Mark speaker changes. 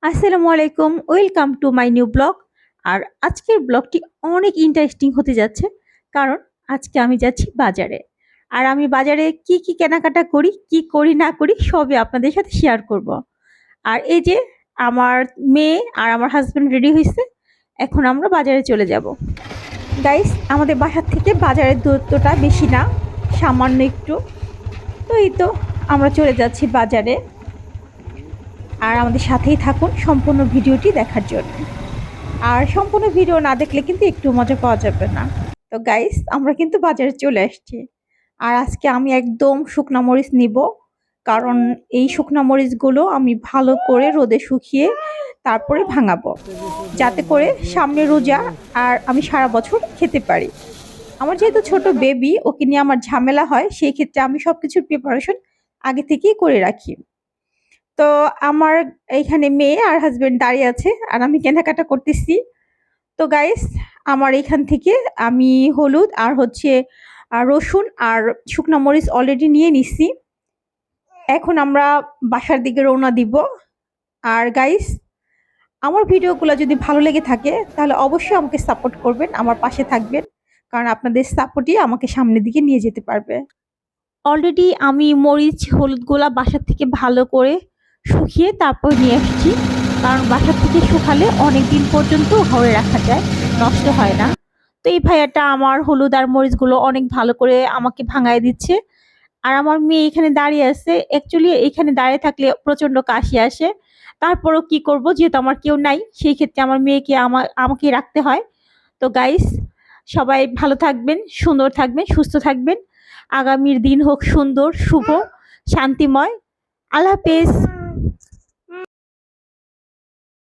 Speaker 1: আসসালামু আলাইকুম, welcome to my new blog. আর আজকের ব্লগটি অনেক ইন্টারেস্টিং হতে যাচ্ছে, কারণ আজকে আমি যাচ্ছি বাজারে। আর আমি বাজারে কি কি কেনাকাটা করি, কি করি না করি সবই আপনাদের সাথে শেয়ার করব। আর এই যে আমার মেয়ে আর আমার হাজব্যান্ড রেডি হয়েছে, এখন আমরা বাজারে চলে যাব। গাইস, আমাদের বাসার থেকে বাজারের দূরত্বটা বেশি না, সামান্য একটু। তো এই তো আমরা চলে যাচ্ছি বাজারে। আর আমাদের সাথেই থাকুন সম্পূর্ণ ভিডিওটি দেখার জন্য। আর সম্পূর্ণ ভিডিও না দেখলে কিন্তু একটু মজা পাওয়া যাবে না। তো গাইস, আমরা কিন্তু বাজারে চলে আসছি। আর আজকে আমি একদম শুকনা মরিচ নিব, কারণ এই শুকনা মরিচগুলো আমি ভালো করে রোদে শুকিয়ে তারপরে ভাঙাবো, যাতে করে সামনে রোজা আর আমি সারা বছর খেতে পারি। আমার যেহেতু ছোট বেবি, ওকে নিয়ে আমার ঝামেলা হয়, সেই ক্ষেত্রে আমি সবকিছুর প্রিপারেশন আগে থেকেই করে রাখি। তো আমার এইখানে মেয়ে আর হাজবেন্ড দাঁড়িয়ে আছে, আর আমি কেনাকাটা করতেছি। তো গাইস, আমার এখান থেকে আমি হলুদ আর হচ্ছে রসুন আর শুকনা মরিচ অলরেডি নিয়ে নিছি। এখন আমরা বাসার দিকে রওনা দিব। আর গাইস, আমার ভিডিওগুলো যদি ভালো লেগে থাকে তাহলে অবশ্যই আমাকে সাপোর্ট করবেন, আমার পাশে থাকবেন, কারণ আপনাদের সাপোর্টই আমাকে সামনের দিকে নিয়ে যেতে পারবে। অলরেডি আমি মরিচ হলুদগুলা বাসার থেকে ভালো করে শুকিয়ে তারপর নিয়ে আসছি, কারণ বাসার থেকে শুকালে অনেক দিন পর্যন্ত ঘরে রাখা যায়, নষ্ট হয় না। তো এই ভাইয়াটা আমার হলুদ আর মরিচগুলো অনেক ভালো করে আমাকে ভাঙায় দিচ্ছে। আর আমার মেয়ে এখানে দাঁড়িয়ে আছে। অ্যাকচুয়ালি এখানে দাঁড়িয়ে থাকলে প্রচন্ড কাশি আসে, তারপরও কি করব, যেহেতু আমার কেউ নাই, সেই ক্ষেত্রে আমার মেয়েকে আমাকে রাখতে হয়। তো গাইস, সবাই ভালো থাকবেন, সুন্দর থাকবেন, সুস্থ থাকবেন। আগামীর দিন হোক সুন্দর, শুভ, শান্তিময়। আল্লাহ হাফেজ।